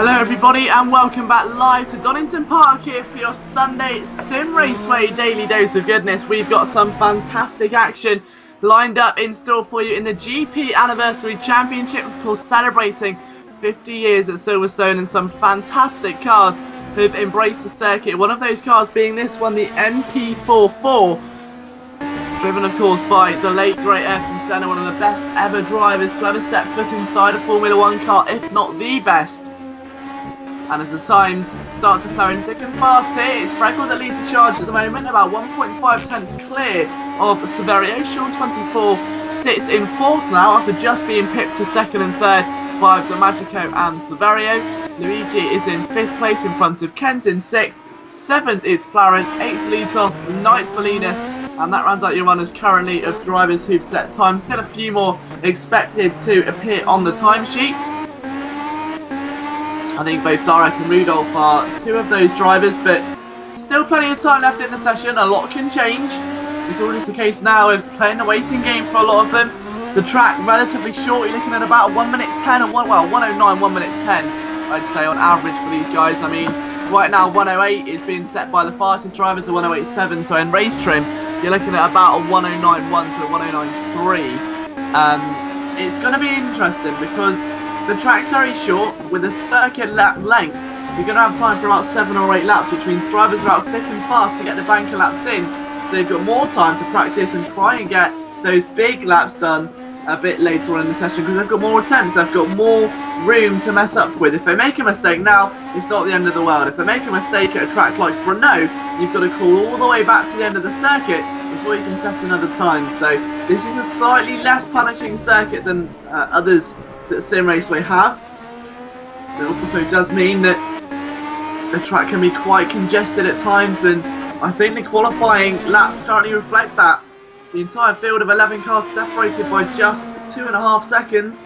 Hello everybody and welcome back live to Donington Park here for your Sunday Simraceway daily dose of goodness. We've got some fantastic action lined up in store for you in the GP Anniversary Championship, of course celebrating 50 years at Silverstone, and some fantastic cars who've embraced the circuit. One of those cars being this one, the MP44, driven of course by the late great Ayrton Senna, one of the best ever drivers to ever step foot inside a Formula 1 car, if not the best. And as the times start to flow in thick and fast here, it's Freckel that leads the charge at the moment, about 1.5 tenths clear of Severio. Sean 24 sits in fourth now after just being pipped to second and third by Magico and Severio. Luigi is in fifth place in front of Kent in sixth. Seventh is Flaren, eighth Litos, ninth Bolinas, and that rounds out your runners currently of drivers who've set times. Still a few more expected to appear on the timesheets. I think both Darek and Rudolph are two of those drivers, but still plenty of time left in the session. A lot can change. It's all just a case now of playing a waiting game for a lot of them. The track relatively short. You're looking at about 1 minute 10 and 109, 1 minute 10, I'd say on average for these guys. I mean, right now 108 is being set by the fastest drivers, a 108.7. So in race trim, you're looking at about a 109.1 to a 109.3. It's going to be interesting because the track's very short. With a circuit lap length, you're going to have time for about 7 or 8 laps, which means drivers are out thick and fast to get the banker laps in, so they've got more time to practice and try and get those big laps done a bit later on in the session, because they've got more attempts, they've got more room to mess up with. If they make a mistake now, it's not the end of the world. If they make a mistake at a track like Brno, you've got to call all the way back to the end of the circuit before you can set another time. So this is a slightly less punishing circuit than others that Simraceway have. It also does mean that the track can be quite congested at times, and I think the qualifying laps currently reflect that. The entire field of 11 cars separated by just 2.5 seconds.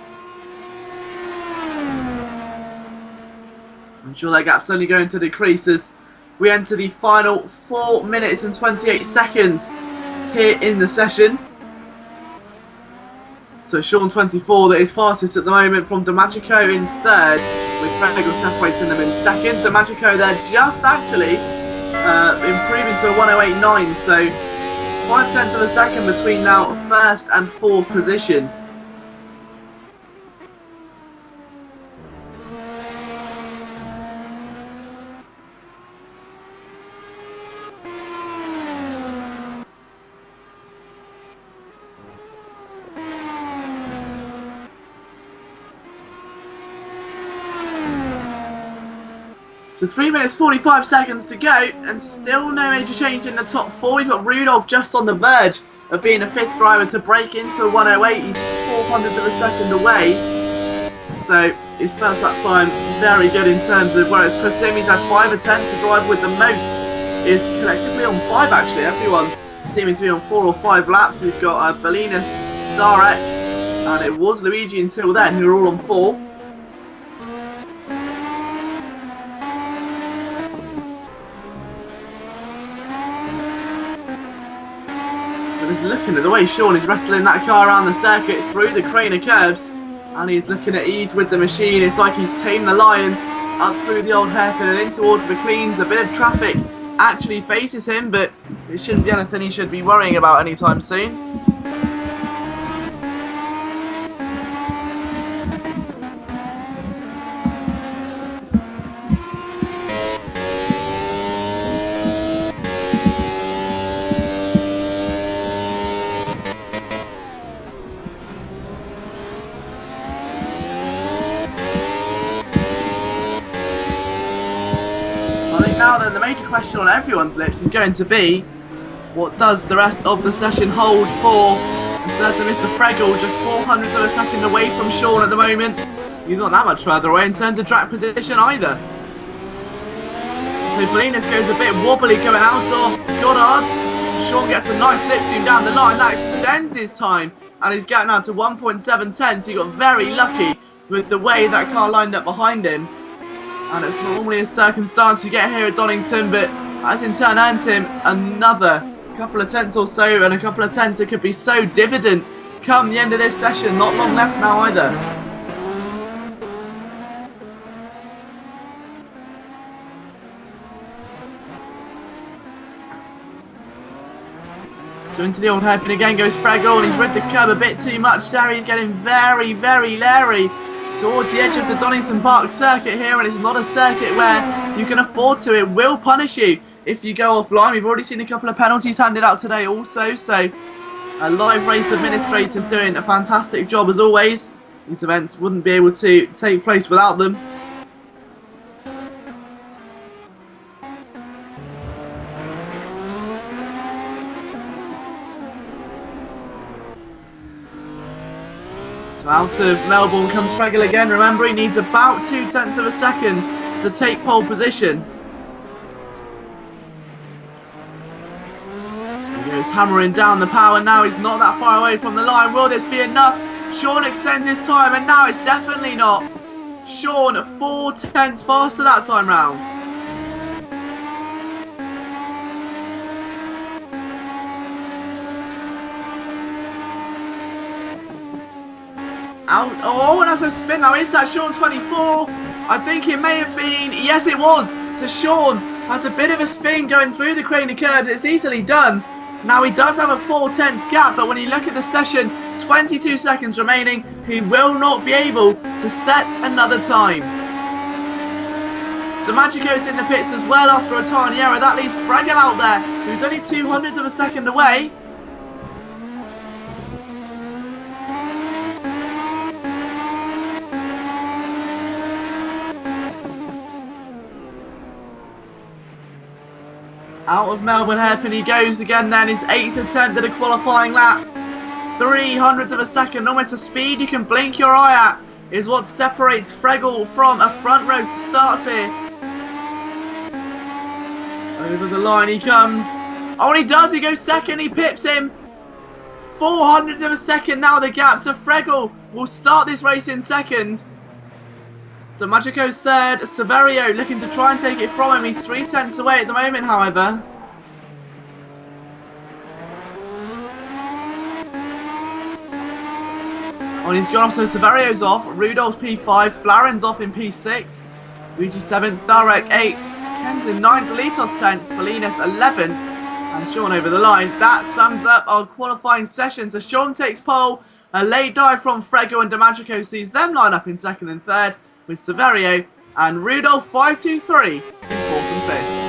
I'm sure that gap's only going to decrease as we enter the final 4 minutes and 28 seconds here in the session. So Sean 24 that is fastest at the moment, from Magico in third, with Freckel separating them in second. Magico there just actually improving to a 108.9, so 5 tenths of a second between now first and fourth position. So 3 minutes 45 seconds to go, and still no major change in the top four. We've got Rudolph just on the verge of being a fifth driver to break into a 108. He's 400th of a second away. So his first lap time very good in terms of where it's put him. He's had 5 attempts to drive, with the most is collectively on 5 actually. Everyone seeming to be on 4 or 5 laps. We've got Bolinas, Darek, and it was Luigi until then, who are all on 4. Just looking at the way Sean is wrestling that car around the circuit through the crane of curves, and he's looking at ease with the machine. It's like he's tamed the lion up through the old hairpin and in towards McLean's. A bit of traffic actually faces him, but it shouldn't be anything he should be worrying about anytime soon. Now then, the major question on everyone's lips is going to be, what does the rest of the session hold for a certain Mr. Freckel, just 400th of a second away from Sean at the moment. He's not that much further away in terms of track position either. So Bolinas goes a bit wobbly going out of Goddard's. Sean gets a nice slipstream down the line, that extends his time, and he's getting out to 1.7 tenths. He got very lucky with the way that car lined up behind him. And it's normally a circumstance you get here at Donington, but as in turn earned him another couple of tenths or so, and a couple of tenths that could be so dividend come the end of this session. Not long left now either. So into the old hairpin again goes Frego, and he's rid the curb a bit too much there. He's getting very, very leery towards the edge of the Donington Park circuit here, and it's not a circuit where you can afford to. It will punish you if you go offline. We've already seen a couple of penalties handed out today also, so live race administrators doing a fantastic job as always. These events wouldn't be able to take place without them. So out of Melbourne comes Fregel again. Remember, he needs about 0.2 of a second to take pole position. He goes hammering down the power now. He's not that far away from the line. Will this be enough? Sean extends his time, and now it's definitely not. Sean 0.4 faster that time round. Out. Oh, and that's a spin now. Is that Sean 24? I think it may have been. Yes, it was. So Sean has a bit of a spin going through the crane of curbs. It's easily done. Now he does have a 0.4 gap, but when you look at the session, 22 seconds remaining, he will not be able to set another time. DiMaggio's in the pits as well after a tiny error. That leaves Fregel out there, who's only 0.02 of a second away. Out of Melbourne hairpin he goes again then, his 8th attempt at a qualifying lap. 0.03 of a second, almost a speed you can blink your eye at, is what separates Fregel from a front row start here. Over the line he comes. Oh, and he does, he goes second, he pips him. 0.04 of a second now the gap to Fregel. Will start this race in second. DiMaggio's third. Severio looking to try and take it from him. He's 0.3 away at the moment, however. Oh, and he's gone off, so Severio's off. Rudolph's P5. Flaren's off in P6. Luigi 7th. Darek 8th. Ken's in 9th. Litos 10th. Polinas 11th. And Sean over the line. That sums up our qualifying session. So Sean takes pole. A late dive from Frego, and DiMaggio sees them line up in second and third, with Severio and Rudolph 523 in 4th and 5th.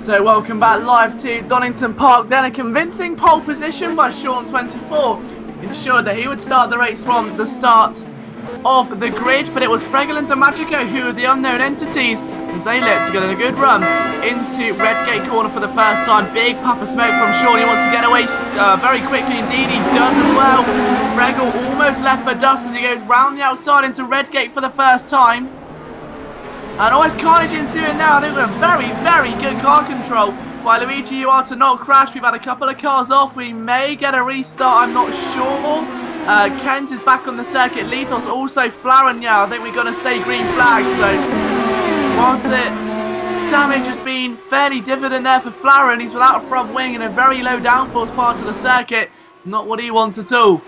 So welcome back live to Donington Park. Then a convincing pole position by Sean24 ensured that he would start the race from the start of the grid, but it was Fregel and DiMaggio who were the unknown entities as they looked to get a good run into Redgate corner for the first time. Big puff of smoke from Sean. He wants to get away very quickly indeed. He does as well. Fregel almost left for dust as he goes round the outside into Redgate for the first time. And always carnage ensuing now. I think we're very, very good car control by Luigi. You are to not crash. We've had a couple of cars off. We may get a restart. I'm not sure. Kent is back on the circuit. Litos also Flaren. Yeah, I think we're going to stay green flag. So whilst the damage has been fairly dividend there for Flaren, he's without a front wing in a very low downforce part of the circuit. Not what he wants at all.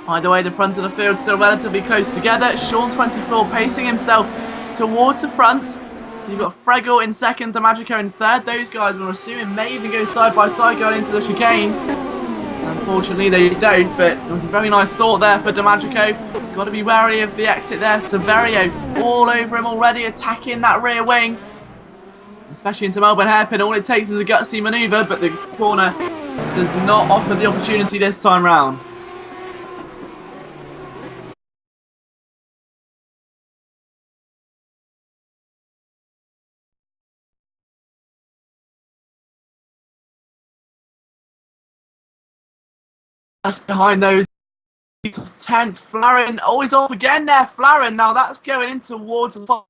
Either way, the front of the field still relatively close together. Sean24 pacing himself towards the front. You've got Fregel in second, DiMaggio in third. Those guys, we're assuming, may even go side by side going into the chicane. Unfortunately, they don't, but it was a very nice thought there for DiMaggio. Got to be wary of the exit there. Severio all over him already, attacking that rear wing. Especially into Melbourne hairpin. All it takes is a gutsy manoeuvre, but the corner does not offer the opportunity this time round. Just behind those, 10th, Flaren, always off again there, Flaren. Now that's going in towards the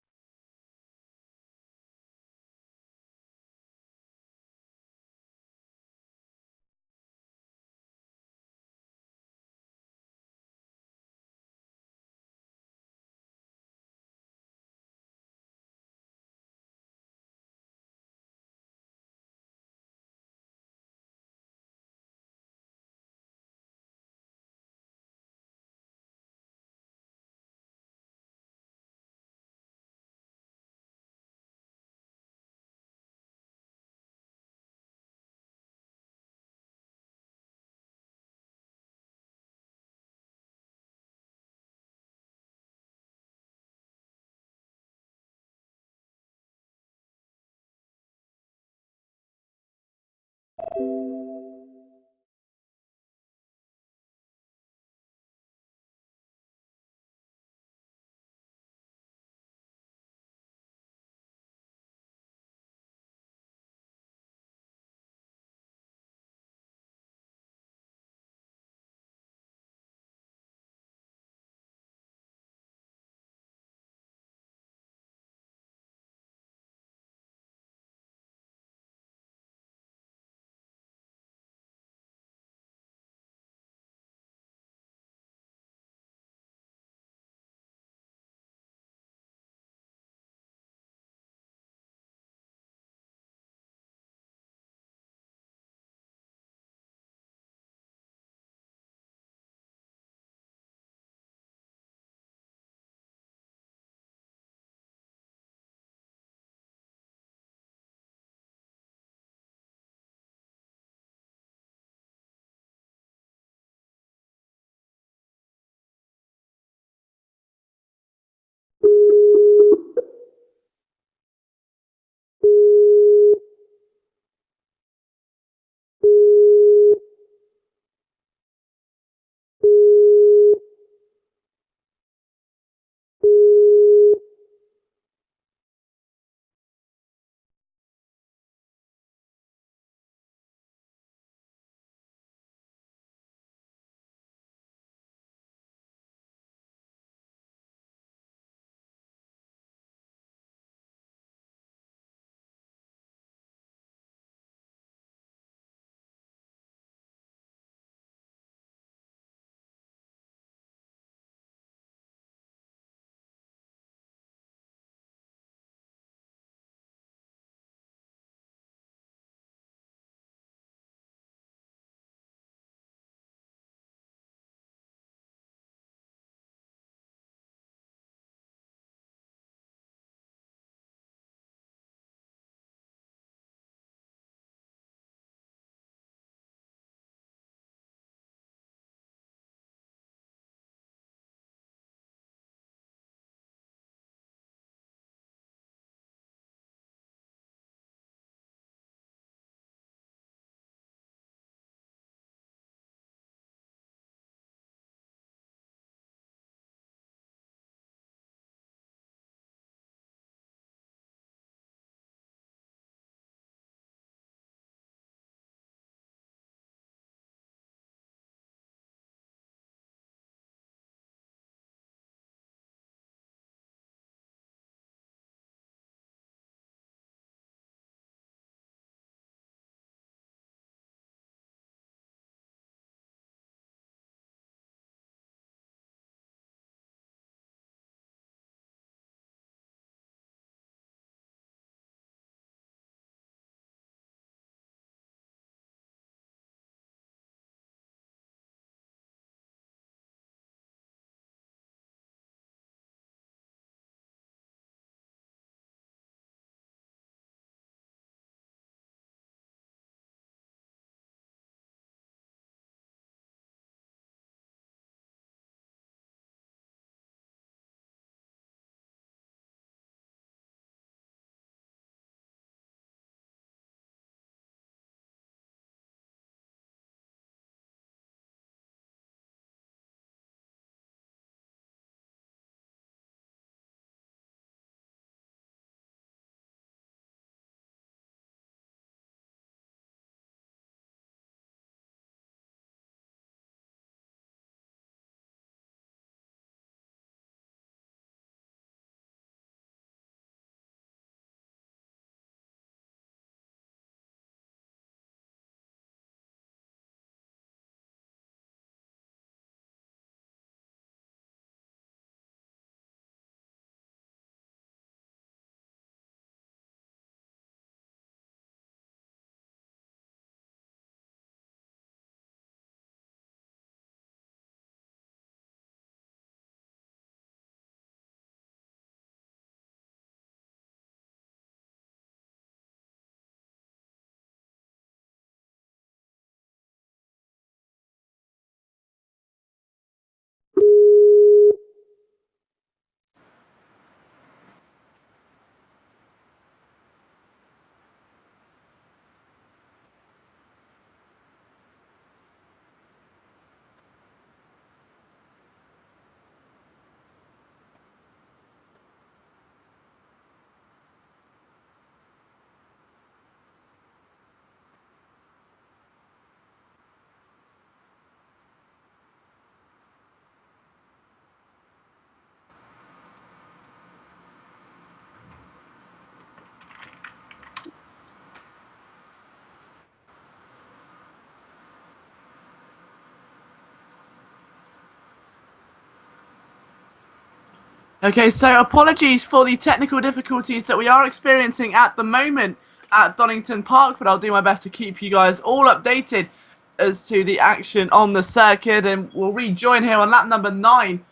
Okay, so apologies for the technical difficulties that we are experiencing at the moment at Donington Park, but I'll do my best to keep you guys all updated as to the action on the circuit, and we'll rejoin here on lap number 9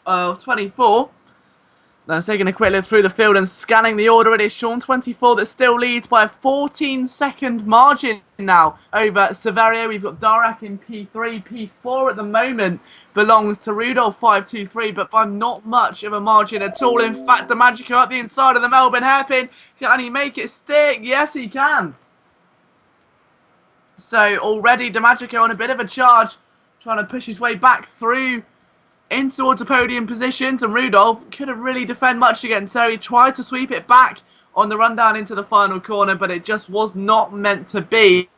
of 24. Now, taking a quick look through the field and scanning the order, it is Sean 24 that still leads by a 14-second margin now over Severio. We've got Darek in P3. P4 at the moment belongs to Rudolph 523, but by not much of a margin at all. In fact, the Magico up the inside of the Melbourne hairpin. Can he make it stick? Yes, he can. So already DiMaggio on a bit of a charge, trying to push his way back through in towards the podium positions, and Rudolph couldn't really defend much against, so he tried to sweep it back on the run down into the final corner, but it just was not meant to be.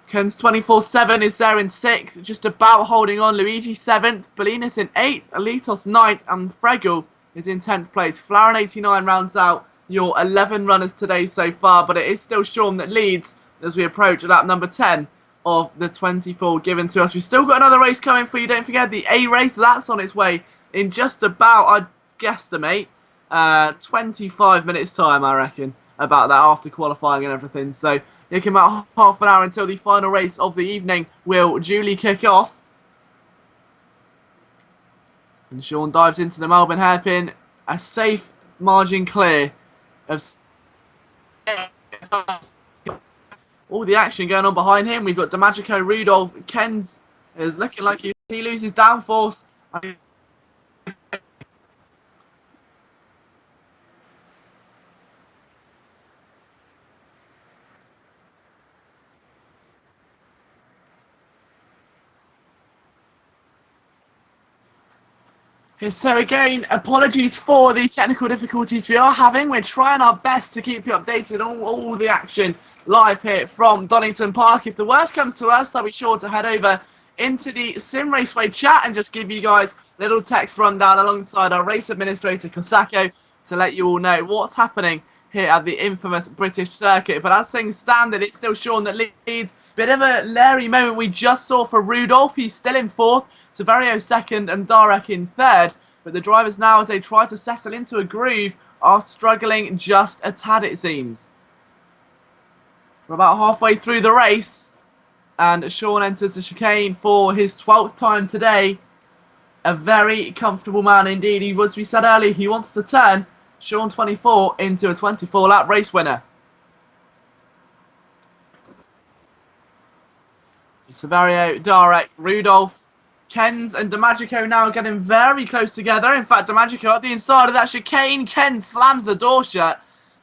Ken's 24-7 is there in 6th, just about holding on. Luigi 7th, Bolinas in 8th, Alitos 9th, and Fregel is in 10th place. Flower 89 rounds out your 11 runners today so far, but it is still Sean that leads as we approach lap number 10 of the 24 given to us. We've still got another race coming for you. Don't forget the A race. That's on its way in just about, I'd guesstimate, 25 minutes time, I reckon, about that after qualifying and everything. So you can about half an hour until the final race of the evening will duly kick off. And Sean dives into the Melbourne hairpin. A safe margin clear of all the action going on behind him. We've got DiMaggio, Rudolph, Ken's is looking like he loses downforce. So again, apologies for the technical difficulties we are having. We're trying our best to keep you updated on all the action live here from Donington Park. If the worst comes to us, I'll be sure to head over into the Simraceway chat and just give you guys a little text rundown alongside our race administrator, Kosako, to let you all know what's happening here at the infamous British circuit. But as things stand, it's still Sean that leads. Bit of a leery moment we just saw for Rudolph. He's still in 4th, Severio 2nd, and Darek in 3rd. But the drivers now, as they try to settle into a groove, are struggling just a tad, it seems. We're about halfway through the race, and Sean enters the chicane for his 12th time today. A very comfortable man indeed. As we said earlier, he wants to turn Sean 24 into a 24-lap race winner. Severio, Darek, Rudolph, Ken's and DiMaggio now getting very close together. In fact, DiMaggio at the inside of that chicane. Ken slams the door shut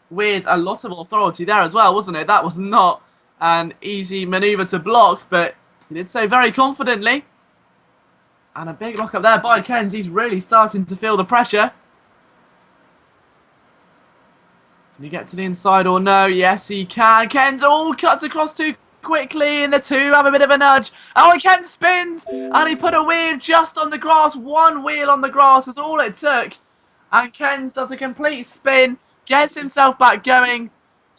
with a lot of authority there as well, wasn't it? That was not an easy manoeuvre to block, but he did so very confidently. And a big lock up there by Ken's. He's really starting to feel the pressure. Can he get to the inside or no? Yes, he can. Ken's all cuts across too quickly, and the two have a bit of a nudge. Oh, and Ken spins, and he put a wheel just on the grass. One wheel on the grass is all it took. And Ken's does a complete spin, gets himself back going.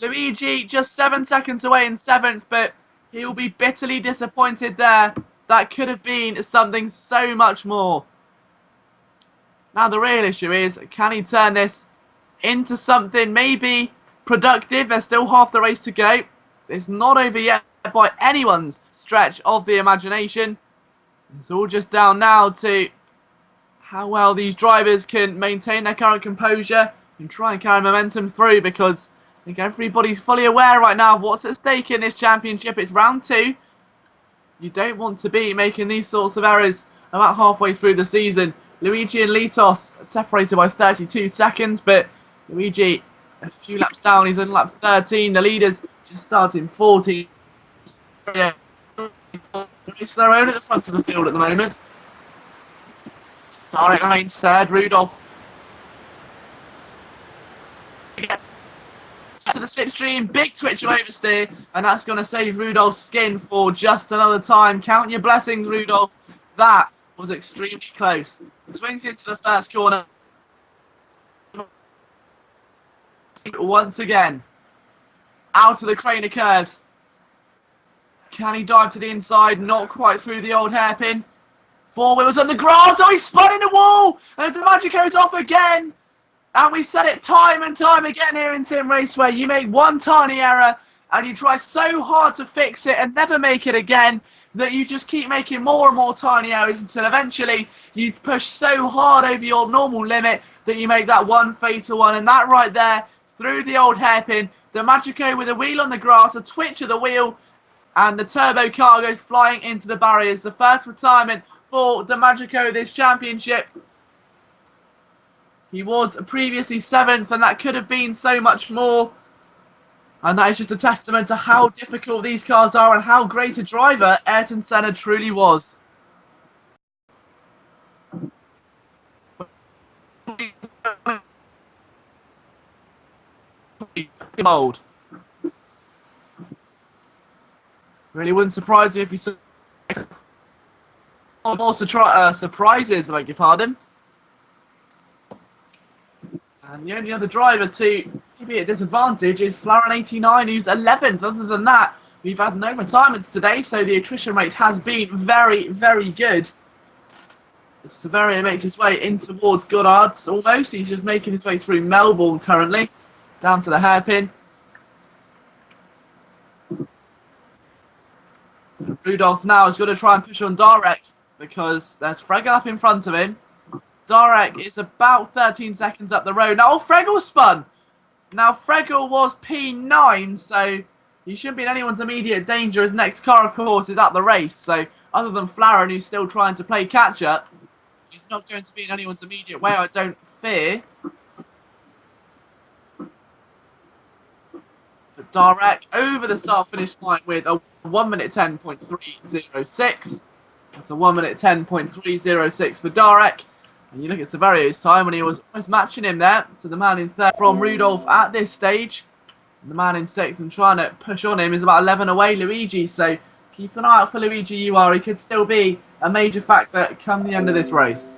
Luigi just 7 seconds away in 7th, but he will be bitterly disappointed there. That could have been something so much more. Now the real issue is, can he turn this into something maybe productive? There's still half the race to go. It's not over yet by anyone's stretch of the imagination. It's all just down now to how well these drivers can maintain their current composure and try and carry momentum through, because I think everybody's fully aware right now of what's at stake in this championship. It's round 2. You don't want to be making these sorts of errors about halfway through the season. Luigi and Litos separated by 32 seconds, but Luigi a few laps down. He's on lap 13. The leaders just starting 40. It's their own at the front of the field at the moment. Darek remains third. Rudolph to the slipstream. Big twitch of oversteer, and that's going to save Rudolph's skin for just another time. Count your blessings, Rudolph. That was extremely close. Swings into the first corner once again. Out of the crane of curves. Can he dive to the inside? Not quite through the old hairpin. 4 wheels on the grass. Oh, he's spun in the wall. And DiMaggio's off again. And we said it time and time again here in Simraceway. You make one tiny error and you try so hard to fix it and never make it again that you just keep making more and more tiny errors until eventually you push so hard over your normal limit that you make that one fatal one. And that right there, through the old hairpin, DiMaggio with a wheel on the grass, a twitch of the wheel, and the turbo car goes flying into the barriers. The first retirement for DiMaggio this championship. He was previously 7th, and that could have been so much more. And that is just a testament to how difficult these cars are and how great a driver Ayrton Senna truly was. Mold. Really wouldn't surprise me if you saw more surprises, I beg your pardon. And the only other driver to be at disadvantage is Flaren89, who's 11th. Other than that, we've had no retirements today, so the attrition rate has been very, very good. Severio makes his way in towards Goddard's almost. He's just making his way through Melbourne currently, down to the hairpin. Rudolph now is going to try and push on Darek because there's Fregel up in front of him. Darek is about 13 seconds up the road. Now, Fregel spun. Now, Fregel was P9, so he shouldn't be in anyone's immediate danger. His next car, of course, is at the race. So, other than Flaren, who's still trying to play catch-up, he's not going to be in anyone's immediate way, I don't fear. But Darek over the start-finish line with a 1 minute 10.306. That's a 1 minute 10.306 for Darek. And you look at Severio's time when he was almost matching him there to the man in 3rd from Rudolph at this stage. And the man in 6th and trying to push on him is about 11 away, Luigi. So keep an eye out for Luigi UR. He could still be a major factor come the end of this race.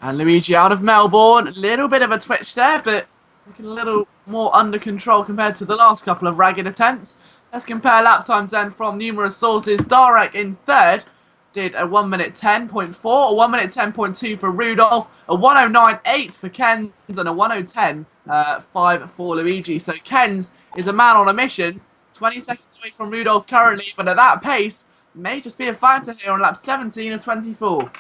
And Luigi out of Melbourne. A little bit of a twitch there, but looking a little more under control compared to the last couple of ragged attempts. Let's compare lap times then from numerous sources. Darek in 3rd did a 1 minute 10.4, a 1 minute 10.2 for Rudolph, a 109.8 for Kenz, and a 110.5 for Luigi. So Kenz is a man on a mission, 20 seconds away from Rudolph currently, but at that pace, may just be a factor here on lap 17 of 24.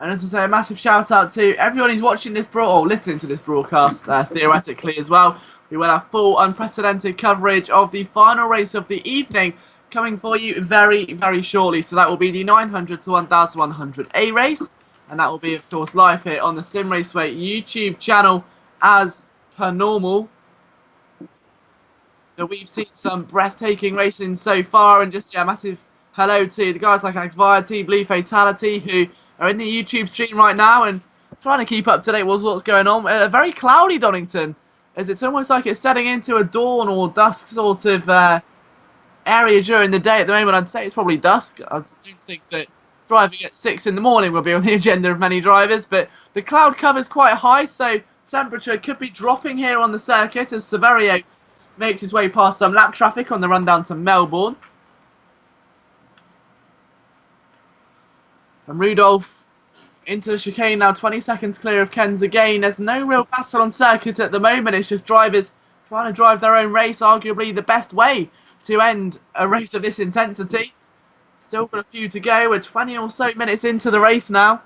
And as I say, a massive shout out to everyone who's watching this listening to this broadcast, theoretically as well. We will have full unprecedented coverage of the final race of the evening coming for you very, very shortly. So that will be the 900 to 1100A race. And that will be, of course, live here on the Simraceway YouTube channel as per normal. So we've seen some breathtaking racing so far. And just, yeah, massive hello to the guys like Anxiety, Blue Fatality, who are in the YouTube stream right now and trying to keep up to date with what's going on. A very cloudy Donington, as it's almost like it's setting into a dawn or dusk sort of area during the day at the moment. I'd say it's probably dusk. I don't think that driving at 6 in the morning will be on the agenda of many drivers, but the cloud cover is quite high, so temperature could be dropping here on the circuit as Severio makes his way past some lap traffic on the run down to Melbourne. And Rudolph into the chicane now, 20 seconds clear of Kenz again. There's no real battle on circuit at the moment. It's just drivers trying to drive their own race, arguably the best way to end a race of this intensity. Still got a few to go. We're 20 or so minutes into the race now.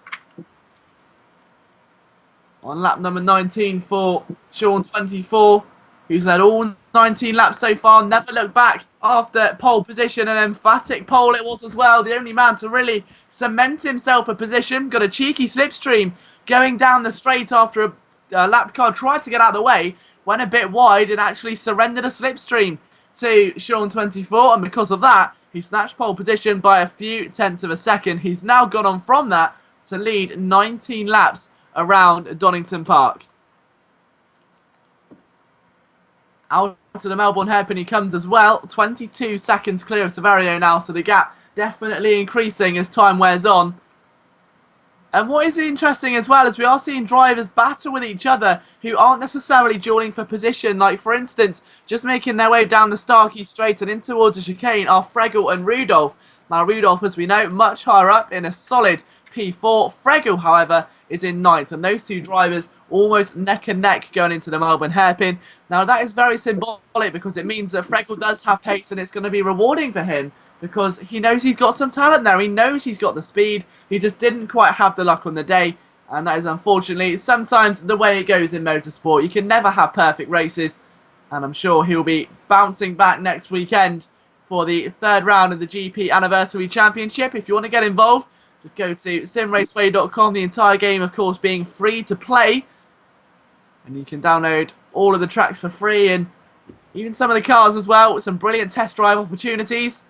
On lap number 19 for Sean 24. who's led all 19 laps so far, never looked back after pole position. An emphatic pole it was as well. The only man to really cement himself a position. Got a cheeky slipstream going down the straight after a lap car tried to get out of the way, went a bit wide and actually surrendered a slipstream to Sean 24. And because of that, he snatched pole position by a few tenths of a second. He's now gone on from that to lead 19 laps around Donington Park. Out to the Melbourne hairpin he comes as well. 22 seconds clear of Severio now, so the gap definitely increasing as time wears on. And what is interesting as well is we are seeing drivers battle with each other who aren't necessarily dueling for position. Like, for instance, just making their way down the Starkey Straight and in towards the chicane are Fregel and Rudolph. Now, Rudolph, as we know, much higher up in a solid P4. Fregel, however, is in 9th. And those two drivers almost neck and neck going into the Melbourne hairpin. Now, that is very symbolic because it means that Fregel does have pace and it's going to be rewarding for him, because he knows he's got some talent there. He knows he's got the speed. He just didn't quite have the luck on the day. And that is unfortunately sometimes the way it goes in motorsport. You can never have perfect races. And I'm sure he'll be bouncing back next weekend for the 3rd round of the GP Anniversary Championship. If you want to get involved, just go to simraceway.com. The entire game, of course, being free to play. And you can download all of the tracks for free and even some of the cars as well, with some brilliant test drive opportunities.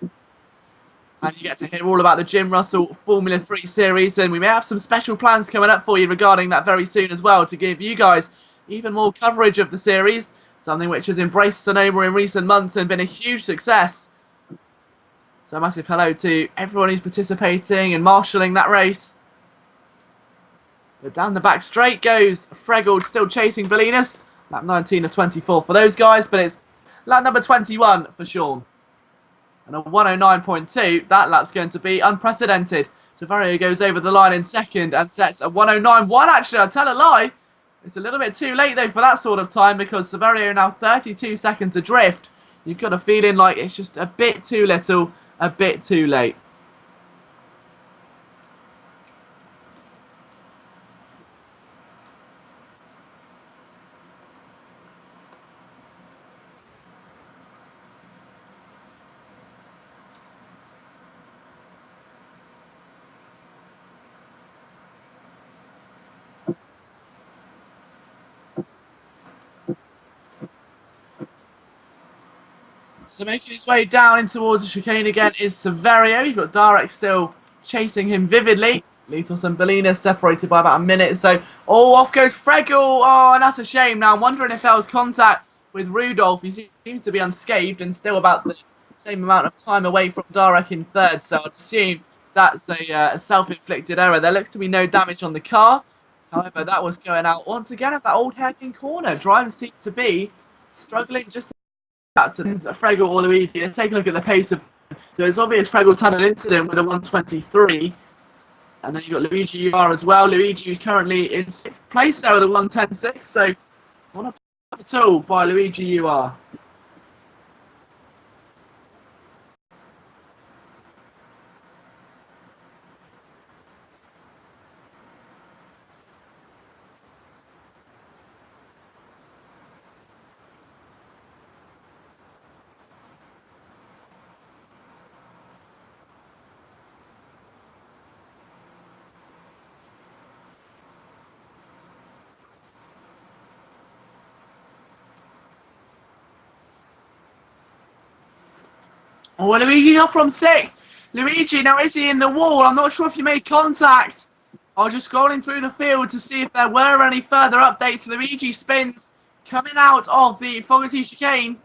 And you get to hear all about the Jim Russell Formula 3 series. And we may have some special plans coming up for you regarding that very soon as well, to give you guys even more coverage of the series. Something which has embraced Sonoma in recent months and been a huge success. So a massive hello to everyone who's participating and marshalling that race. But down the back straight goes Fregel, still chasing Bolinas. Lap 19 of 24 for those guys, but it's lap number 21 for Sean. And a 109.2, that lap's going to be unprecedented. Severio goes over the line in second and sets a 109.1. Actually, I'll tell a lie. It's a little bit too late, though, for that sort of time, because Severio now 32 seconds adrift. You've got a feeling like it's just a bit too little, a bit too late. So making his way down in towards the chicane again is Severio. You've got Darek still chasing him vividly. Litos and Bolinas separated by about a minute. So, off goes Fregel. Oh, and that's a shame. Now, I'm wondering if there was contact with Rudolph. He seems to be unscathed and still about the same amount of time away from Darek in 3rd. So, I'd assume that's a self-inflicted error. There looks to be no damage on the car. However, that was going out once again of that old hairpin corner. Drivers seem to be struggling just to Fregel or Luigi. Let's take a look at the pace of. So it's obvious Fregel's had an incident with a 123, and then you've got Luigi UR as well. Luigi is currently in 6th place there with a 110.6, so not at all by Luigi UR. Oh, Luigi off from 6th. Luigi, now is he in the wall? I'm not sure if you made contact. I was just scrolling through the field to see if there were any further updates. Luigi spins coming out of the Fogarty chicane.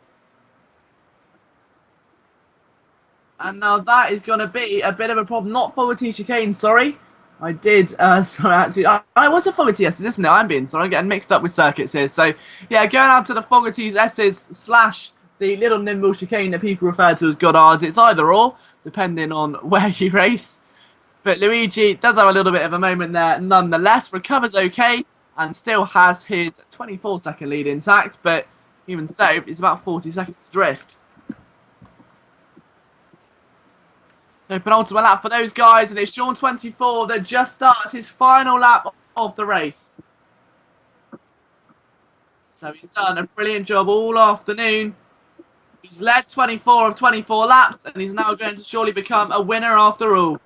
And now that is going to be a bit of a problem. Not Fogarty chicane, sorry. I did, sorry, actually, I was a Fogarty S's, isn't it? I'm being, sorry, I'm getting mixed up with circuits here. So, yeah, going out to the Fogarty's S's / the little nimble chicane that people refer to as Goddard's. It's either or, depending on where you race. But Luigi does have a little bit of a moment there nonetheless. Recovers okay and still has his 24-second lead intact. But even so, it's about 40 seconds drift. So penultimate lap for those guys. And it's Sean 24 that just starts his final lap of the race. So he's done a brilliant job all afternoon. He's led 24 of 24 laps, and he's now going to surely become a winner after all.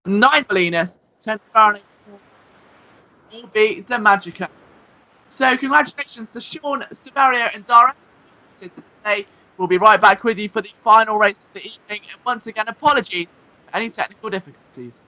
Ninth Linus, 10th Fahrenheit, will be the Magica. So congratulations to Sean, Severio and Dara today. We'll be right back with you for the final race of the evening. And once again, apologies for any technical difficulties.